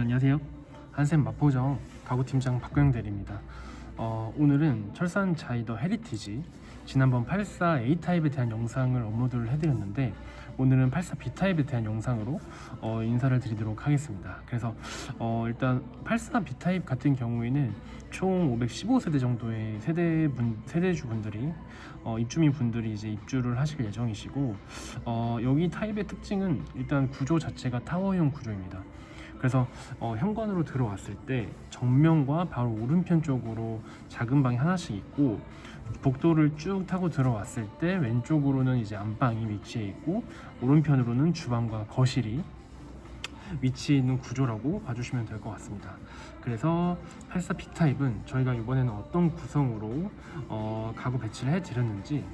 안녕하세요. 한샘 마포점 가구팀장 박고영 대리입니다. 오늘은 철산 자이더 헤리티지 지난번 84 A타입에 대한 영상을 업로드를 해드렸는데 오늘은 84 B타입에 대한 영상으로 인사를 드리도록 하겠습니다. 그래서 일단 84 B타입 같은 경우에는 총 515세대 정도의 세대주분들이 입주민 분들이 이제 입주를 하실 예정이시고 여기 타입의 특징은 일단 구조 자체가 타워형 구조입니다. 그래서 현관으로 들어왔을 때 정면과 바로 오른편 쪽으로 작은 방이 하나씩 있고 복도를 쭉 타고 들어왔을 때 왼쪽으로는 이제 안방이 위치해 있고 오른편으로는 주방과 거실이 위치해 있는 구조라고 봐주시면 될 것 같습니다. 그래서 84 B타입은 저희가 이번에는 어떤 구성으로 가구 배치를 해드렸는지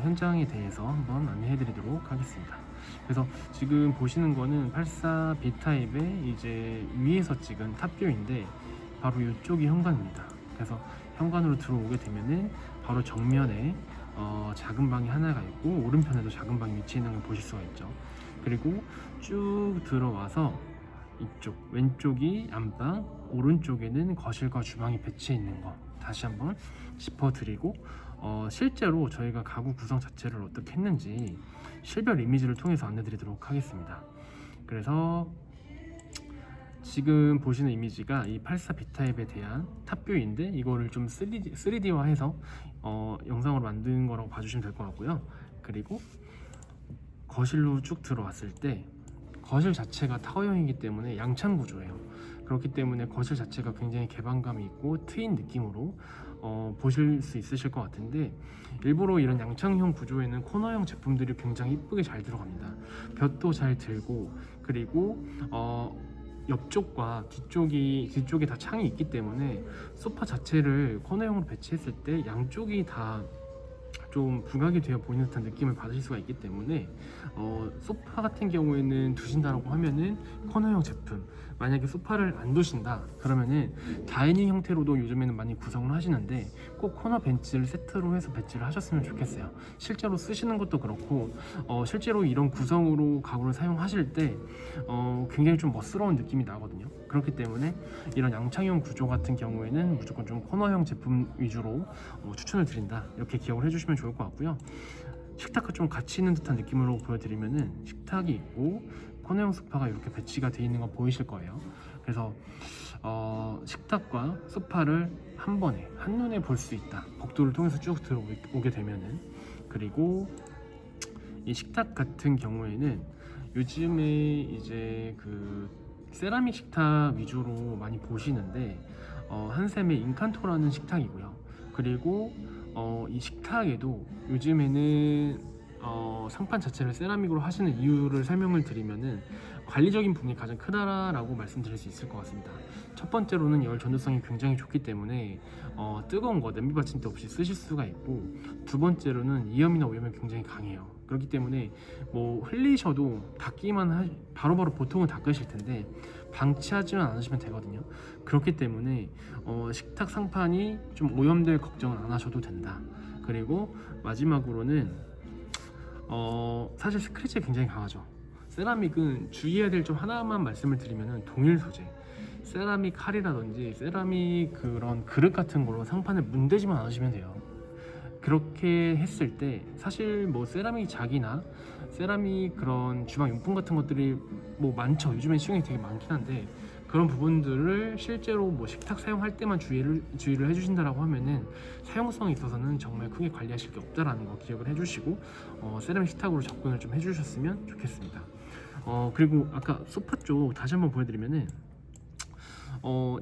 현장에 대해서 한번 안내해 드리도록 하겠습니다. 그래서 지금 보시는 거는 84 B타입의 이제 위에서 찍은 탑뷰인데 바로 이쪽이 현관입니다. 그래서 현관으로 들어오게 되면은 바로 정면에 작은 방이 하나가 있고 오른편에도 작은 방이 위치해 있는 걸 보실 수가 있죠. 그리고 쭉 들어와서 이쪽 왼쪽이 안방, 오른쪽에는 거실과 주방이 배치해 있는 거 다시 한번 짚어드리고 실제로 저희가 가구 구성 자체를 어떻게 했는지 실별 이미지를 통해서 안내드리도록 하겠습니다. 그래서 지금 보시는 이미지가 이 84 B타입에 대한 탑뷰인데 이거를 좀 3D화해서 영상으로 만든 거라고 봐주시면 될 것 같고요. 그리고 거실로 쭉 들어왔을 때 거실 자체가 타워형이기 때문에 양창 구조예요. 그렇기 때문에 거실 자체가 굉장히 개방감이 있고 트인 느낌으로 보실 수 있으실 것 같은데 일부러 이런 양창형 구조에는 코너형 제품들이 굉장히 이쁘게 잘 들어갑니다. 볕도 잘 들고 그리고 옆쪽과 뒤쪽에 다 창이 있기 때문에 소파 자체를 코너형으로 배치했을 때 양쪽이 다 좀 부각이 되어 보이는 듯한 느낌을 받으실 수가 있기 때문에 소파 같은 경우에는 두신다라고 하면은 코너형 제품, 만약에 소파를 안 두신다 그러면은 다이닝 형태로도 요즘에는 많이 구성을 하시는데 꼭 코너 벤치를 세트로 해서 배치를 하셨으면 좋겠어요. 실제로 쓰시는 것도 그렇고 실제로 이런 구성으로 가구를 사용하실 때 굉장히 좀 멋스러운 느낌이 나거든요. 그렇기 때문에 이런 양창형 구조 같은 경우에는 무조건 좀 코너형 제품 위주로 추천을 드린다 이렇게 기억을 해주시면 좋을 것 같고요. 식탁과 좀 같이 있는 듯한 느낌으로 보여드리면은 식탁이 있고 코너형 소파가 이렇게 배치가 되어 있는 거 보이실 거예요. 그래서 식탁과 소파를 한 번에 한눈에 볼 수 있다. 복도를 통해서 쭉 들어오게 되면은. 그리고 이 식탁 같은 경우에는 요즘에 이제 그 세라믹 식탁 위주로 많이 보시는데 한샘의 인칸토라는 식탁이고요. 그리고 이 식탁에도 요즘에는 상판 자체를 세라믹으로 하시는 이유를 설명을 드리면은 관리적인 부분이 가장 크다라고 말씀드릴 수 있을 것 같습니다. 첫 번째로는 열 전도성이 굉장히 좋기 때문에 뜨거운 거 냄비 받침대 없이 쓰실 수가 있고, 두 번째로는 이염이나 오염이 굉장히 강해요. 그렇기 때문에 뭐 흘리셔도 닦기만 바로바로 보통은 닦으실 텐데 방치하지만 않으시면 되거든요. 그렇기 때문에 식탁 상판이 좀 오염될 걱정은 안 하셔도 된다. 그리고 마지막으로는 사실 스크래치가 굉장히 강하죠. 세라믹은 주의해야 될 점 하나만 말씀을 드리면은 동일 소재, 세라믹 칼이라든지 세라믹 그런 그릇 같은 걸로 상판을 문대지만 않으시면 돼요. 그렇게 했을 때 사실 뭐 세라믹 자기나 세라믹 그런 주방 용품 같은 것들이 뭐 많죠. 요즘엔 시중에 되게 많긴 한데 그런 부분들을 실제로 뭐 식탁 사용할 때만 주의를 해주신다라고 하면은 사용성에 있어서는 정말 크게 관리하실 게 없다라는 거 기억을 해주시고 세라믹 식탁으로 접근을 좀 해주셨으면 좋겠습니다. 그리고 아까 소파 쪽 다시 한번 보여드리면은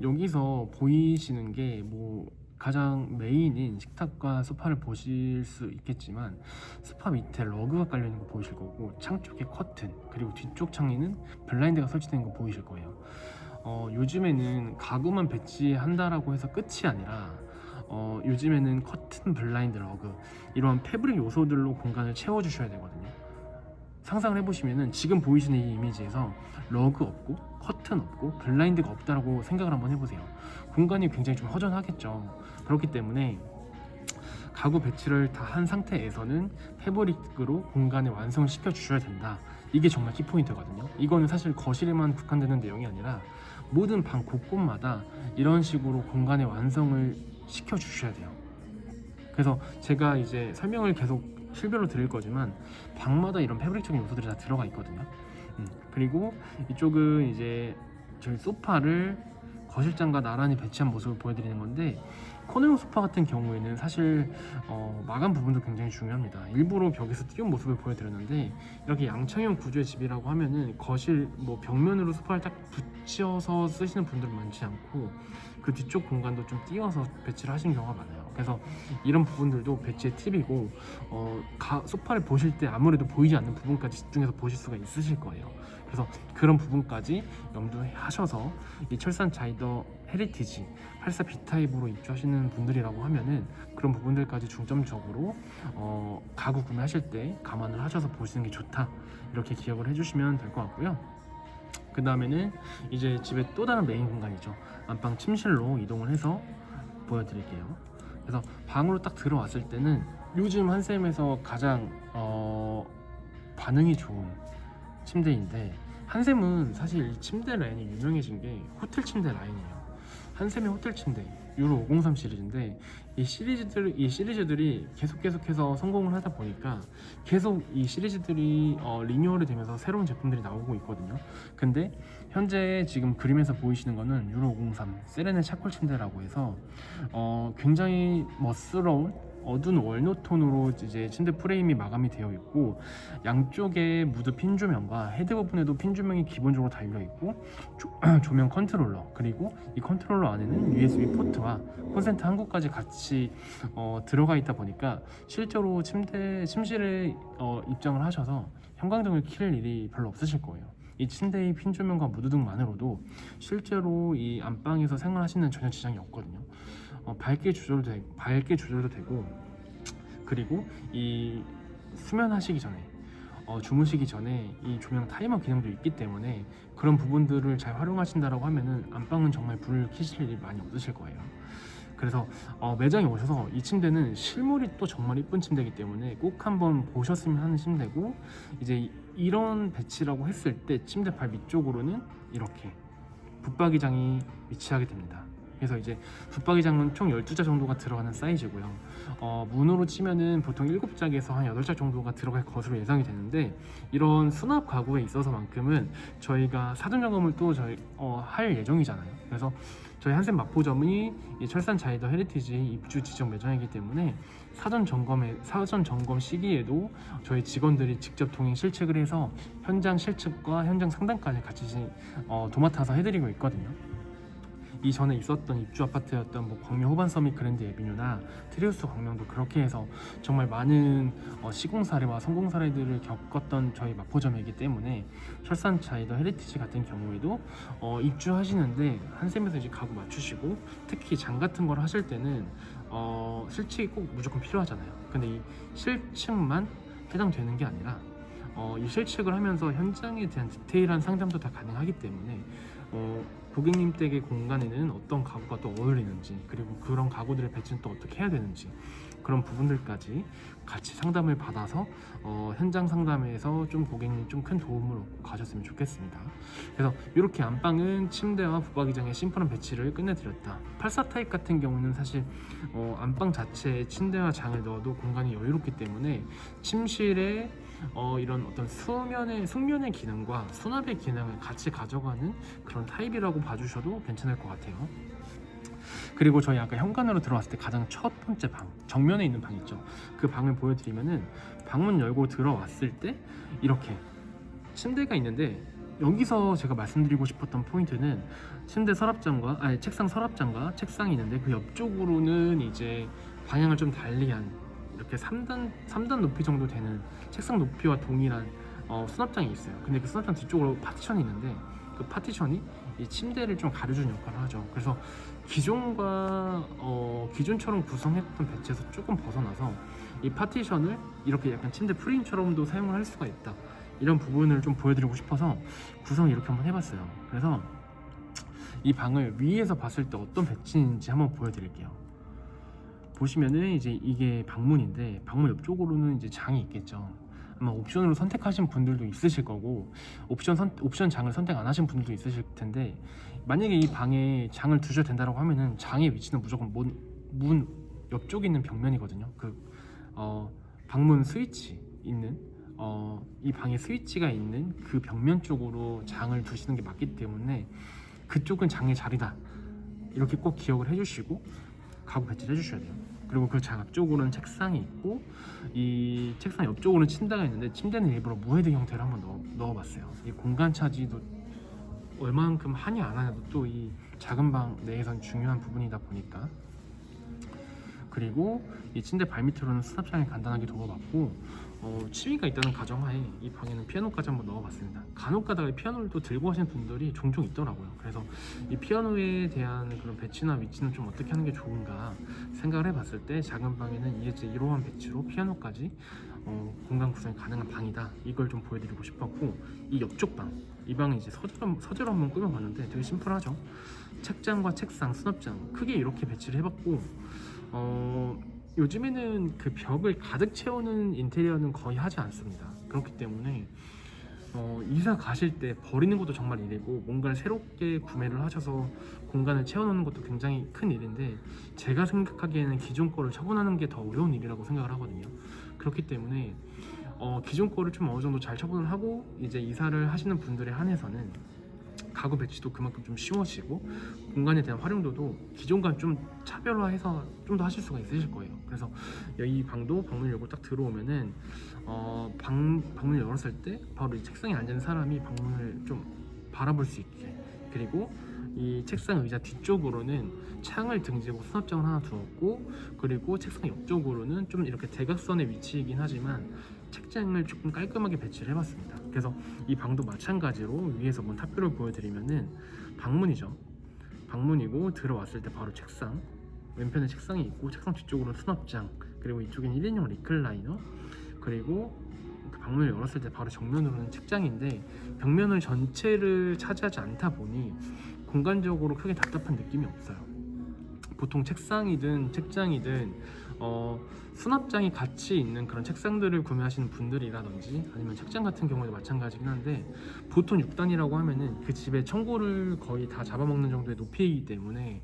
여기서 보이시는 게 뭐 가장 메인인 식탁과 소파를 보실 수 있겠지만 소파 밑에 러그가 깔려 있는 거 보이실 거고 창 쪽에 커튼 그리고 뒤쪽 창에는 블라인드가 설치된 거 보이실 거예요. 요즘에는 가구만 배치한다라고 해서 끝이 아니라 요즘에는 커튼, 블라인드, 러그 이러한 패브릭 요소들로 공간을 채워주셔야 되거든요. 상상을 해보시면은 지금 보이시는 이 이미지에서 러그 없고 커튼 없고 블라인드가 없다라고 생각을 한번 해보세요. 공간이 굉장히 좀 허전하겠죠. 그렇기 때문에 가구 배치를 다 한 상태에서는 패브릭으로 공간을 완성시켜 주셔야 된다. 이게 정말 키포인트거든요. 이거는 사실 거실에만 국한되는 내용이 아니라 모든 방 곳곳마다 이런 식으로 공간의 완성을 시켜 주셔야 돼요. 그래서 제가 이제 설명을 계속 실별로 드릴 거지만 방마다 이런 패브릭적인 요소들이 다 들어가 있거든요. 그리고 이쪽은 이제 저희 소파를 거실장과 나란히 배치한 모습을 보여드리는 건데, 코너형 소파 같은 경우에는 사실 마감 부분도 굉장히 중요합니다. 일부러 벽에서 띄운 모습을 보여드렸는데, 이렇게 양창형 구조의 집이라고 하면은 거실 뭐 벽면으로 소파를 딱 붙여서 쓰시는 분들은 많지 않고, 그 뒤쪽 공간도 좀 띄워서 배치를 하시는 경우가 많아요. 그래서 이런 부분들도 배치의 팁이고, 소파를 보실 때 아무래도 보이지 않는 부분까지 집중해서 보실 수가 있으실 거예요. 그래서 그런 부분까지 염두하셔서 이 철산 자이더 헤리티지 84 B타입으로 입주하시는 분들이라고 하면은 그런 부분들까지 중점적으로 가구 구매하실 때 감안을 하셔서 보시는 게 좋다, 이렇게 기억을 해주시면 될 것 같고요. 그 다음에는 이제 집의 또 다른 메인 공간이죠. 안방 침실로 이동을 해서 보여드릴게요. 그래서 방으로 딱 들어왔을 때는 요즘 한샘에서 가장 반응이 좋은 침대인데, 한샘은 사실 이 침대 라인이 유명해진 게 호텔 침대 라인이에요. 한샘의 호텔 침대 유로 503 시리즈인데, 이 시리즈들이 계속해서 성공을 하다 보니까 계속 이 시리즈들이 리뉴얼이 되면서 새로운 제품들이 나오고 있거든요. 근데 현재 지금 그림에서 보이시는 거는 유로 503 세레네 차콜 침대라고 해서 굉장히 멋스러운 어두운 월넛 톤으로 이제 침대 프레임이 마감이 되어 있고, 양쪽에 무드 핀 조명과 헤드 부분에도 핀 조명이 기본적으로 달려 있고, 조명 컨트롤러, 그리고 이 컨트롤러 안에는 USB 포트와 콘센트 한 곳까지 같이 들어가 있다 보니까 실제로 침실에 입장을 하셔서 형광등을 킬 일이 별로 없으실 거예요. 이 침대의 핀 조명과 무드등만으로도 실제로 이 안방에서 생활하시는 전혀 지장이 없거든요. 밝게 조절도 되고, 그리고 이 수면하시기 전에 주무시기 전에 이 조명 타이머 기능도 있기 때문에 그런 부분들을 잘 활용하신다라고 하면은 안방은 정말 불을 켜실 일이 많이 없으실 거예요. 그래서 매장에 오셔서 이 침대는 실물이 또 정말 이쁜 침대이기 때문에 꼭 한번 보셨으면 하는 침대고, 이제 이런 배치라고 했을 때 침대 발 밑쪽으로는 이렇게 붙박이장이 위치하게 됩니다. 그래서 이제 붙박이장은 총 12짝 정도가 들어가는 사이즈고요. 문으로 치면은 보통 7짝에서 한 8짝 정도가 들어갈 것으로 예상이 되는데, 이런 수납 가구에 있어서만큼은 저희가 사전 점검을 또 할 예정이잖아요. 그래서 저희 한샘 마포점이 이 철산 자이더 헤리티지 입주 지정 매장이기 때문에 사전 점검 시기에도 저희 직원들이 직접 동행 실측을 해서 현장 실측과 현장 상담까지 같이 도맡아서 해드리고 있거든요. 이전에 있었던 입주 아파트였던 뭐 광명 호반 서밋 그랜드 에비뉴나 트리우스 광명도 그렇게 해서 정말 많은 시공 사례와 성공 사례들을 겪었던 저희 마포점이기 때문에 철산 자이더 헤리티지 같은 경우에도 입주하시는데 한샘에서 이제 가구 맞추시고, 특히 장 같은 걸 하실 때는 실측이 꼭 무조건 필요하잖아요. 근데 이 실측만 해당되는 게 아니라 이 실측을 하면서 현장에 대한 디테일한 상담도 다 가능하기 때문에 고객님 댁의 공간에는 어떤 가구가 또 어울리는지, 그리고 그런 가구들의 배치는 또 어떻게 해야 되는지, 그런 부분들까지 같이 상담을 받아서 현장 상담에서 좀 고객님 좀 큰 도움을 얻고 가셨으면 좋겠습니다. 그래서 이렇게 안방은 침대와 붙박이장의 심플한 배치를 끝내드렸다. 84 타입 같은 경우는 사실 안방 자체에 침대와 장을 넣어도 공간이 여유롭기 때문에 침실에 이런 어떤 숙면의 기능과 수납의 기능을 같이 가져가는 그런 타입이라고 봐주셔도 괜찮을 것 같아요. 그리고 저희 아까 현관으로 들어왔을 때 가장 첫 번째 방, 정면에 있는 방 있죠. 그 방을 보여드리면은, 방문 열고 들어왔을 때 이렇게 침대가 있는데, 여기서 제가 말씀드리고 싶었던 포인트는 책상 서랍장과 책상이 있는데, 그 옆쪽으로는 이제 방향을 좀 달리한 이렇게 3단 높이 정도 되는 책상 높이와 동일한 수납장이 있어요. 근데 그 수납장 뒤쪽으로 파티션이 있는데, 그 파티션이 이 침대를 좀 가려주는 역할을 하죠. 그래서 기존처럼 구성했던 배치에서 조금 벗어나서 이 파티션을 이렇게 약간 침대 프레임처럼도 사용을 할 수가 있다, 이런 부분을 좀 보여드리고 싶어서 구성을 이렇게 한번 해봤어요. 그래서 이 방을 위에서 봤을 때 어떤 배치인지 한번 보여드릴게요. 보시면은 이제 이게 방문인데, 방문 옆쪽으로는 이제 장이 있겠죠. 아마 옵션으로 선택하신 분들도 있으실 거고 옵션 장을 선택 안 하신 분들도 있으실 텐데, 만약에 이 방에 장을 두셔도 된다고 하면은 장의 위치는 무조건 문 옆쪽에 있는 벽면이거든요. 방문 스위치 있는 이 방에 스위치가 있는 그 벽면 쪽으로 장을 두시는 게 맞기 때문에 그쪽은 장의 자리다, 이렇게 꼭 기억을 해주시고 가구 배치를 해주셔야 돼요. 그리고 그 장 앞쪽으로는 책상이 있고 이 책상 옆쪽으로는 침대가 있는데, 침대는 일부러 무헤드 형태로 한번 넣어봤어요. 이 공간 차지도 얼만큼 하냐 안 하냐도 또 이 작은 방 내에선 중요한 부분이다 보니까. 그리고 이 침대 발밑으로는 수납장을 간단하게 둬봤고, 취미가 있다는 가정하에 이 방에는 피아노까지 한번 넣어봤습니다. 간혹 가다가 피아노를 또 들고 가시는 분들이 종종 있더라고요. 그래서 이 피아노에 대한 그런 배치나 위치는 좀 어떻게 하는 게 좋은가 생각을 해봤을 때, 작은 방에는 이제 이러한 배치로 피아노까지 공간 구성이 가능한 방이다, 이걸 좀 보여드리고 싶었고, 이 옆쪽 방, 이 방은 이제 서재로 한번 꾸며봤는데 되게 심플하죠. 책장과 책상, 수납장 크게 이렇게 배치를 해봤고, 요즘에는 그 벽을 가득 채우는 인테리어는 거의 하지 않습니다. 그렇기 때문에 이사 가실 때 버리는 것도 정말 일이고, 뭔가를 새롭게 구매를 하셔서 공간을 채워놓는 것도 굉장히 큰 일인데, 제가 생각하기에는 기존 거를 처분하는 게 더 어려운 일이라고 생각을 하거든요. 그렇기 때문에 기존 거를 좀 어느 정도 잘 처분을 하고 이제 이사를 하시는 분들에 한해서는 가구 배치도 그만큼 좀 쉬워지고, 공간에 대한 활용도도 기존과 좀 차별화해서 좀 더 하실 수가 있으실 거예요. 그래서 이 방도 방문 열고 딱 들어오면은 방문을 열었을 때 바로 이 책상에 앉은 사람이 방문을 좀 바라볼 수 있게, 그리고 이 책상 의자 뒤쪽으로는 창을 등지고 수납장을 하나 두었고, 그리고 책상 옆쪽으로는 좀 이렇게 대각선의 위치이긴 하지만 책장을 조금 깔끔하게 배치를 해봤습니다. 그래서 이 방도 마찬가지로 위에서 본 탑뷰를 보여드리면은 방문이죠. 방문이고, 들어왔을 때 바로 책상, 왼편에 책상이 있고 책상 뒤쪽으로는 수납장, 그리고 이쪽엔 1인용 리클라이너, 그리고 그 방문을 열었을 때 바로 정면으로는 책장인데, 벽면을 전체를 차지하지 않다 보니 공간적으로 크게 답답한 느낌이 없어요. 보통 책상이든 책장이든 수납장이 같이 있는 그런 책상들을 구매하시는 분들이라든지, 아니면 책장 같은 경우에도 마찬가지긴 한데, 보통 6단이라고 하면은 그 집의 천고를 거의 다 잡아먹는 정도의 높이이기 때문에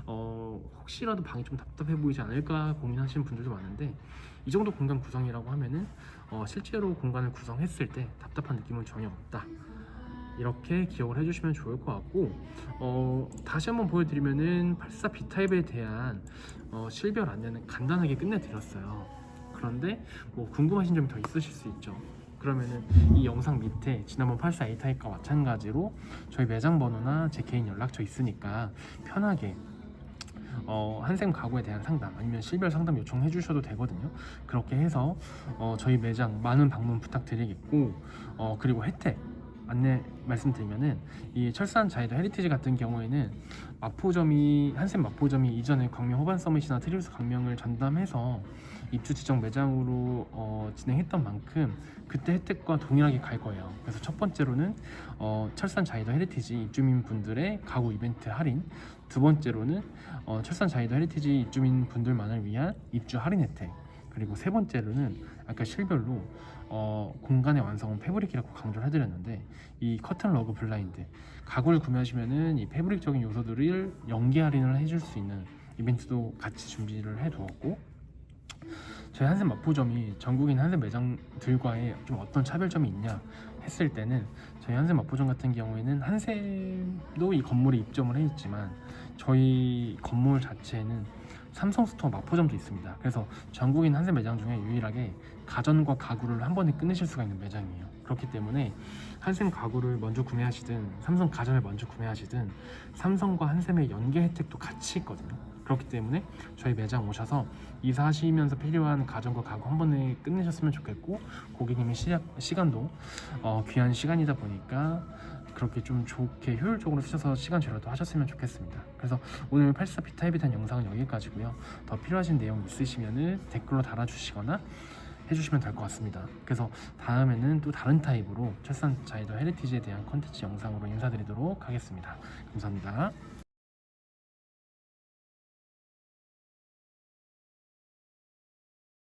혹시라도 방이 좀 답답해 보이지 않을까 고민하시는 분들도 많은데, 이 정도 공간 구성이라고 하면은 실제로 공간을 구성했을 때 답답한 느낌은 전혀 없다, 이렇게 기억을 해주시면 좋을 것 같고, 다시 한번 보여드리면은 84 B타입에 대한 실별 안내는 간단하게 끝내드렸어요. 그런데 뭐 궁금하신 점이 더 있으실 수 있죠. 그러면은 이 영상 밑에 지난번 84 A타입과 마찬가지로 저희 매장 번호나 제 개인 연락처 있으니까 편하게 한샘 가구에 대한 상담, 아니면 실별 상담 요청해 주셔도 되거든요. 그렇게 해서 저희 매장 많은 방문 부탁드리겠고, 그리고 혜택 안내 말씀드리면은, 이 철산 자이더 헤리티지 같은 경우에는 한샘 마포점이 이전에 광명 호반 서밋이나 트리우스 광명을 전담해서 입주 지정 매장으로 진행했던 만큼 그때 혜택과 동일하게 갈 거예요. 그래서 첫 번째로는 철산 자이더 헤리티지 입주민 분들의 가구 이벤트 할인, 두 번째로는 철산 자이더 헤리티지 입주민 분들만을 위한 입주 할인 혜택, 그리고 세 번째로는 아까 실별로 공간의 완성은 패브릭이라고 강조를 해드렸는데, 이 커튼 러그 블라인드 가구를 구매하시면은 이 패브릭적인 요소들을 연계 할인을 해줄 수 있는 이벤트도 같이 준비를 해두었고, 저희 한샘 마포점이 전국인 한샘 매장들과의 좀 어떤 차별점이 있냐 했을 때는, 저희 한샘 마포점 같은 경우에는 한샘도 이 건물에 입점을 해 있지만 저희 건물 자체에는 삼성스토어 마포점도 있습니다. 그래서 전국인 한샘 매장 중에 유일하게 가전과 가구를 한 번에 끝내실 수가 있는 매장이에요. 그렇기 때문에 한샘 가구를 먼저 구매하시든 삼성 가전을 먼저 구매하시든 삼성과 한샘의 연계 혜택도 같이 있거든요. 그렇기 때문에 저희 매장 오셔서 이사하시면서 필요한 가전과 가구 한 번에 끝내셨으면 좋겠고, 고객님의 시간도 귀한 시간이다 보니까 그렇게 좀 좋게 효율적으로 쓰셔서 시간 절약도 하셨으면 좋겠습니다. 그래서 오늘 84 B타입에 대한 영상은 여기까지고요. 더 필요하신 내용 있으시면 댓글로 달아주시거나 해주시면 될 것 같습니다. 그래서 다음에는 또 다른 타입으로 철산 자이더 헤리티지에 대한 컨텐츠 영상으로 인사드리도록 하겠습니다. 감사합니다.